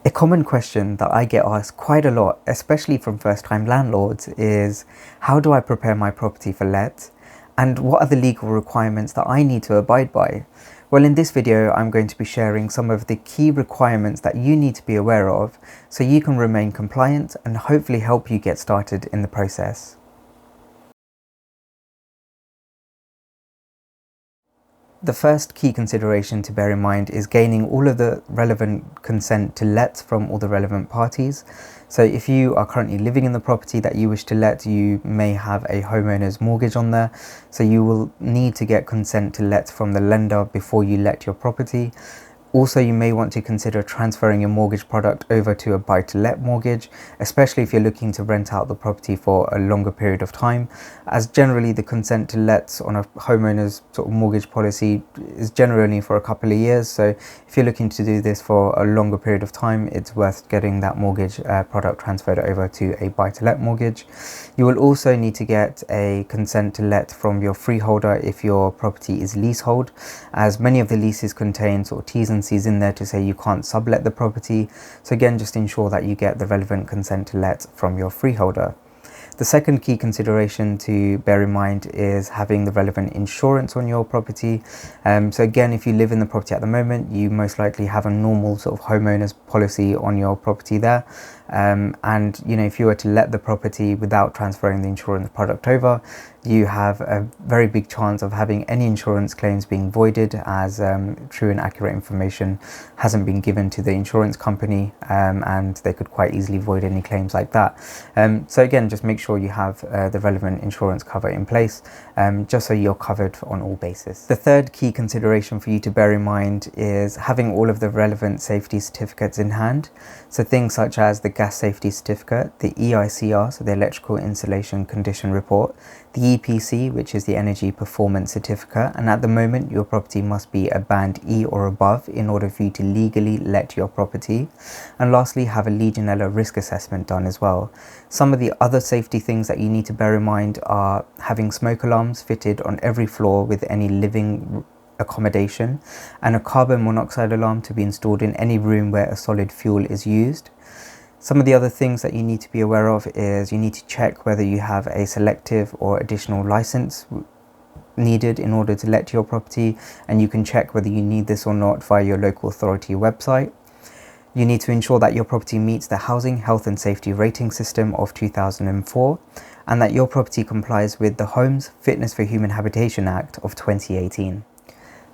A common question that I get asked quite a lot, especially from first-time landlords, is how do I prepare my property for let? And what are the legal requirements that I need to abide by? Well, in this video, I'm going to be sharing some of the key requirements that you need to be aware of so you can remain compliant and hopefully help you get started in the process. The first key consideration to bear in mind is gaining all of the relevant consent to let from all the relevant parties. So if you are currently living in the property that you wish to let, you may have a homeowner's mortgage on there. So you will need to get consent to let from the lender before you let your property. Also, you may want to consider transferring your mortgage product over to a buy-to-let mortgage, especially if you're looking to rent out the property for a longer period of time, as generally the consent to let on a homeowner's sort of mortgage policy is generally only for a couple of years. So if you're looking to do this for a longer period of time, it's worth getting that mortgage product transferred over to a buy-to-let mortgage. You will also need to get a consent to let from your freeholder if your property is leasehold, as many of the leases contain sort of T's and C's in there to say you can't sublet the property. So again, just ensure that you get the relevant consent to let from your freeholder. The second key consideration to bear in mind is having the relevant insurance on your property. So again, if you live in the property at the moment, you most likely have a normal sort of homeowner's policy on your property there. And if you were to let the property without transferring the insurance product over, you have a very big chance of having any insurance claims being voided, as true and accurate information hasn't been given to the insurance company, and they could quite easily void any claims like that. So again, just make sure you have the relevant insurance cover in place, just so you're covered on all bases. The third key consideration for you to bear in mind is having all of the relevant safety certificates in hand. So things such as the gas safety certificate, the EICR, so the electrical installation condition report, the EPC, which is the energy performance certificate, and at the moment your property must be a band E or above in order for you to legally let your property. And lastly, have a Legionella risk assessment done as well. Some of the other safety things that you need to bear in mind are having smoke alarms fitted on every floor with any living accommodation, and a carbon monoxide alarm to be installed in any room where a solid fuel is used. Some of the other things that you need to be aware of is you need to check whether you have a selective or additional license needed in order to let your property, and you can check whether you need this or not via your local authority website. You need to ensure that your property meets the Housing Health and Safety Rating System of 2004, and that your property complies with the Homes Fitness for Human Habitation Act of 2018.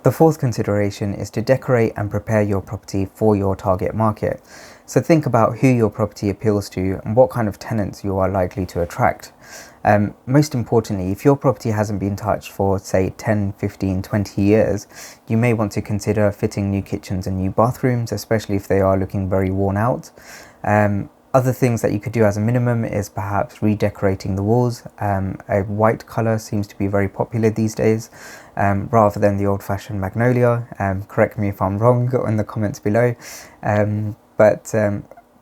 The fourth consideration is to decorate and prepare your property for your target market. So think about who your property appeals to and what kind of tenants you are likely to attract. Most importantly, if your property hasn't been touched for say 10, 15, 20 years, you may want to consider fitting new kitchens and new bathrooms, especially if they are looking very worn out. Other things that you could do as a minimum is perhaps redecorating the walls. A white colour seems to be very popular these days, rather than the old-fashioned magnolia. Correct me if I'm wrong in the comments below. But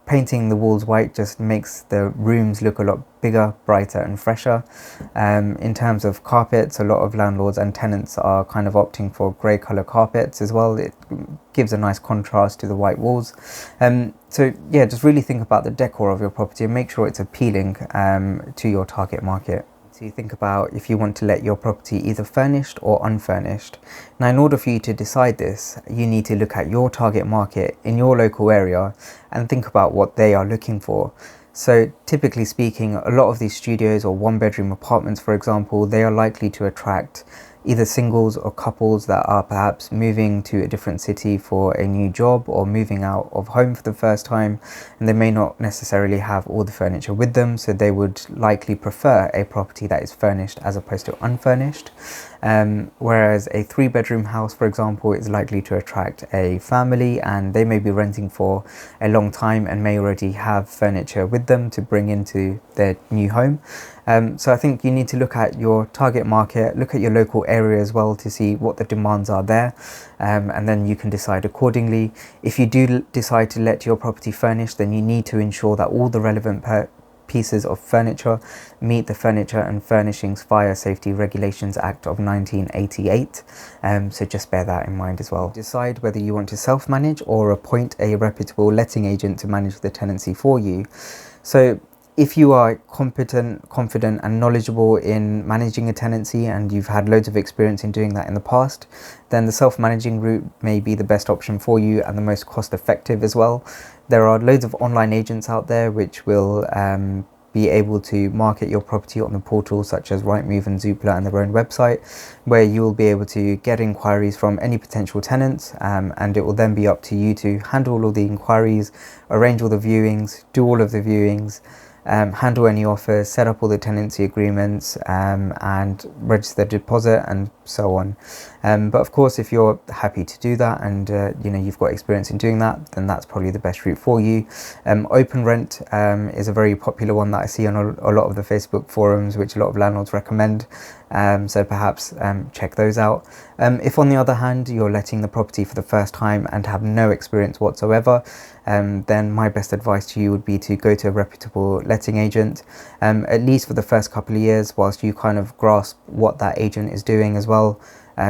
painting the walls white just makes the rooms look a lot bigger, brighter and fresher. In terms of carpets, a lot of landlords and tenants are kind of opting for grey colour carpets as well. It gives a nice contrast to the white walls. So yeah, just really think about the decor of your property and make sure it's appealing to your target market. So you think about if you want to let your property either furnished or unfurnished. Now, in order for you to decide this, you need to look at your target market in your local area and think about what they are looking for. So typically speaking, a lot of these studios or one-bedroom apartments, for example, they are likely to attract either singles or couples that are perhaps moving to a different city for a new job or moving out of home for the first time, and they may not necessarily have all the furniture with them, so they would likely prefer a property that is furnished as opposed to unfurnished. Whereas a 3-bedroom house, for example, is likely to attract a family, and they may be renting for a long time and may already have furniture with them to bring into their new home. So I think you need to look at your target market, look at your local area as well to see what the demands are there, and then you can decide accordingly. If you do decide to let your property furnished, then you need to ensure that all the relevant pieces of furniture meet the Furniture and Furnishings Fire Safety Regulations Act of 1988. So just bear that in mind as well. Decide whether you want to self-manage or appoint a reputable letting agent to manage the tenancy for you. So if you are competent, confident and knowledgeable in managing a tenancy and you've had loads of experience in doing that in the past, then the self-managing route may be the best option for you and the most cost effective as well. There are loads of online agents out there which will be able to market your property on the portals such as Rightmove and Zoopla and their own website, where you will be able to get inquiries from any potential tenants, and it will then be up to you to handle all the inquiries, arrange all the viewings, do all of the viewings, handle any offers, set up all the tenancy agreements, and register the deposit and so on. But of course, if you're happy to do that and you've got experience in doing that, then that's probably the best route for you. Open rent is a very popular one that I see on a lot of the Facebook forums, which a lot of landlords recommend. So perhaps check those out. If on the other hand you're letting the property for the first time and have no experience whatsoever, then my best advice to you would be to go to a reputable letting agent, at least for the first couple of years, whilst you kind of grasp what that agent is doing as well.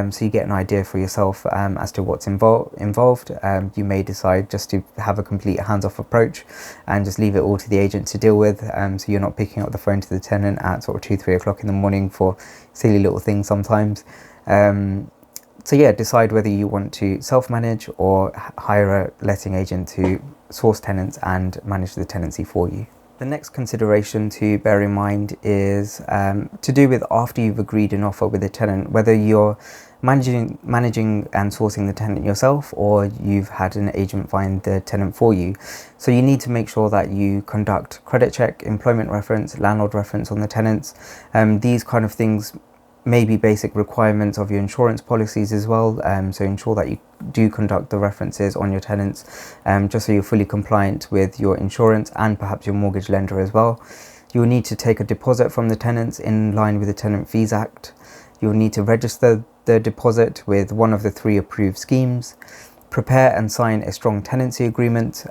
So you get an idea for yourself as to what's involved. You may decide just to have a complete hands-off approach and just leave it all to the agent to deal with, so you're not picking up the phone to the tenant at sort of 2-3 o'clock in the morning for silly little things sometimes. So yeah, decide whether you want to self-manage or hire a letting agent to source tenants and manage the tenancy for you. The next consideration to bear in mind is to do with after you've agreed an offer with a tenant, whether you're managing and sourcing the tenant yourself or you've had an agent find the tenant for you. So you need to make sure that you conduct credit check, employment reference, landlord reference on the tenants. These kind of things may be basic requirements of your insurance policies as well, so ensure that you do conduct the references on your tenants, just so you're fully compliant with your insurance and perhaps your mortgage lender as well. You'll need to take a deposit from the tenants in line with the Tenant Fees Act. You'll need to register the deposit with one of the 3 approved schemes. Prepare and sign a strong tenancy agreement.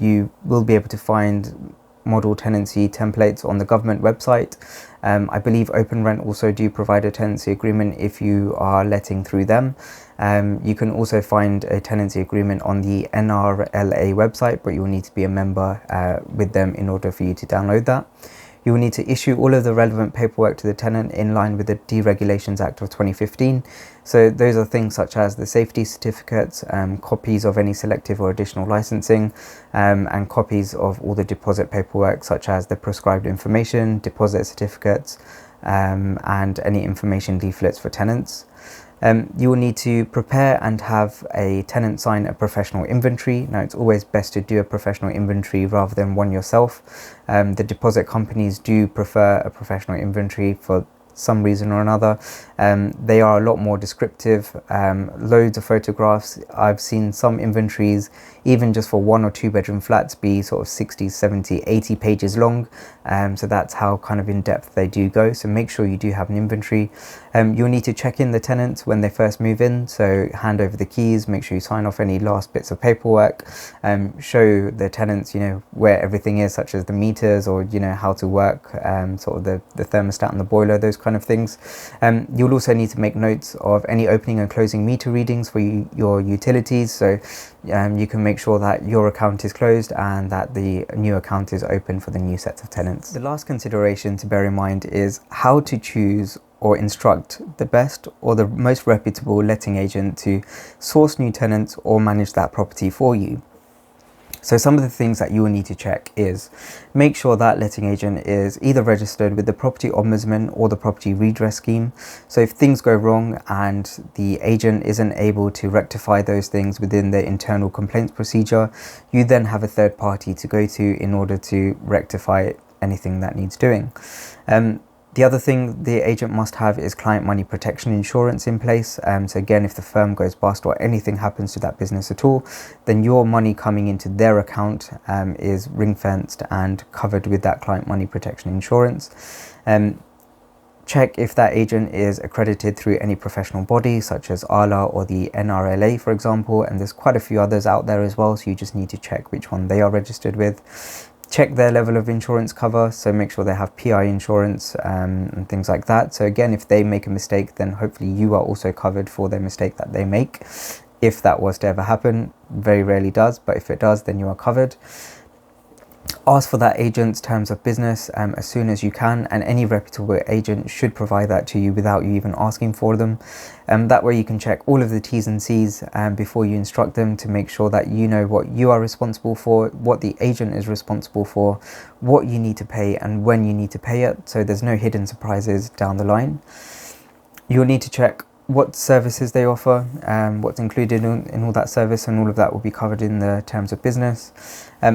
You will be able to find model tenancy templates on the government website. I believe Open Rent also do provide a tenancy agreement if you are letting through them. You can also find a tenancy agreement on the NRLA website, but you will need to be a member with them in order for you to download that. You will need to issue all of the relevant paperwork to the tenant in line with the Deregulations Act of 2015. So those are things such as the safety certificates, copies of any selective or additional licensing, and copies of all the deposit paperwork such as the prescribed information, deposit certificates, and any information leaflets for tenants. You will need to prepare and have a tenant sign a professional inventory. Now, it's always best to do a professional inventory rather than one yourself. The deposit companies do prefer a professional inventory for some reason or another. They are a lot more descriptive, loads of photographs. I've seen some inventories, even just for 1 or 2 bedroom flats, be sort of 60, 70, 80 pages long. So that's how kind of in depth they do go. So make sure you do have an inventory. You'll need to check in the tenants when they first move in. So hand over the keys, make sure you sign off any last bits of paperwork, show the tenants, where everything is, such as the meters or, how to work, sort of the thermostat and the boiler, those kind of things. You'll also need to make notes of any opening and closing meter readings for your utilities. So you can make sure that your account is closed and that the new account is open for the new sets of tenants. The last consideration to bear in mind is how to choose or instruct the best or the most reputable letting agent to source new tenants or manage that property for you. So some of the things that you will need to check is make sure that letting agent is either registered with the Property Ombudsman or the Property Redress Scheme. So if things go wrong and the agent isn't able to rectify those things within the internal complaints procedure, you then have a third party to go to in order to rectify anything that needs doing. The other thing the agent must have is client money protection insurance in place. So again, if the firm goes bust or anything happens to that business at all, then your money coming into their account is ring-fenced and covered with that client money protection insurance. Check if that agent is accredited through any professional body such as ALA or the NRLA, for example, and there's quite a few others out there as well, so you just need to check which one they are registered with. Check their level of insurance cover, so make sure they have PI insurance and things like that. So again, if they make a mistake, then hopefully you are also covered for their mistake that they make. If that was to ever happen, very rarely does, but if it does, then you are covered. Ask for that agent's terms of business as soon as you can, and any reputable agent should provide that to you without you even asking for them. That way you can check all of the T's and C's before you instruct them, to make sure that you know what you are responsible for, what the agent is responsible for, what you need to pay and when you need to pay it, so there's no hidden surprises down the line. You'll need to check what services they offer, what's included in all that service, and all of that will be covered in the terms of business.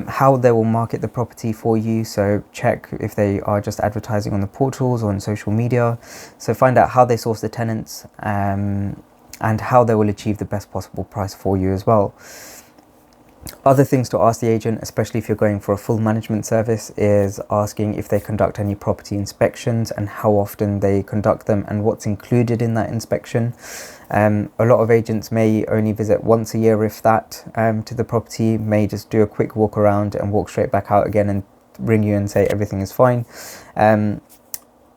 How they will market the property for you, so check if they are just advertising on the portals or on social media. So find out how they source the tenants and how they will achieve the best possible price for you as well. Other things to ask the agent, especially if you're going for a full management service, is asking if they conduct any property inspections and how often they conduct them and what's included in that inspection. A lot of agents may only visit once a year, if that, to the property, may just do a quick walk around and walk straight back out again and ring you and say everything is fine.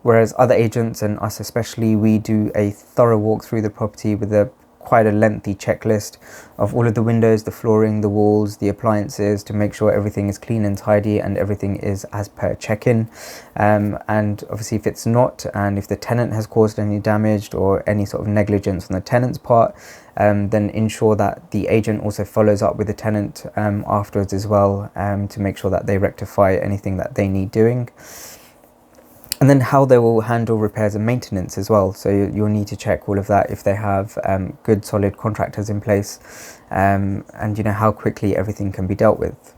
Whereas other agents, and us especially, we do a thorough walk through the property with quite a lengthy checklist of all of the windows, the flooring, the walls, the appliances, to make sure everything is clean and tidy and everything is as per check-in. And obviously if it's not, and if the tenant has caused any damage or any sort of negligence on the tenant's part, then ensure that the agent also follows up with the tenant afterwards as well, to make sure that they rectify anything that they need doing. And then how they will handle repairs and maintenance as well. So you'll need to check all of that, if they have good solid contractors in place, and you know how quickly everything can be dealt with.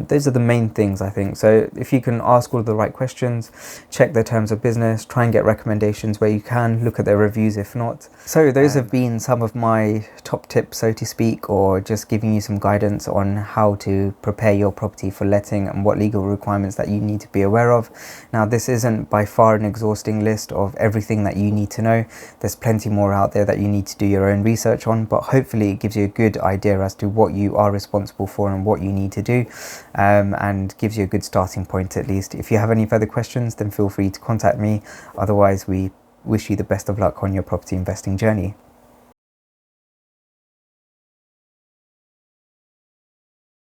Those are the main things, I think. So if you can ask all the right questions, check their terms of business, try and get recommendations where you can, look at their reviews if not. So those have been some of my top tips, so to speak, or just giving you some guidance on how to prepare your property for letting and what legal requirements that you need to be aware of. Now, this isn't by far an exhausting list of everything that you need to know. There's plenty more out there that you need to do your own research on, but hopefully it gives you a good idea as to what you are responsible for and what you need to do. And gives you a good starting point at least. If you have any further questions, then feel free to contact me. Otherwise, we wish you the best of luck on your property investing journey.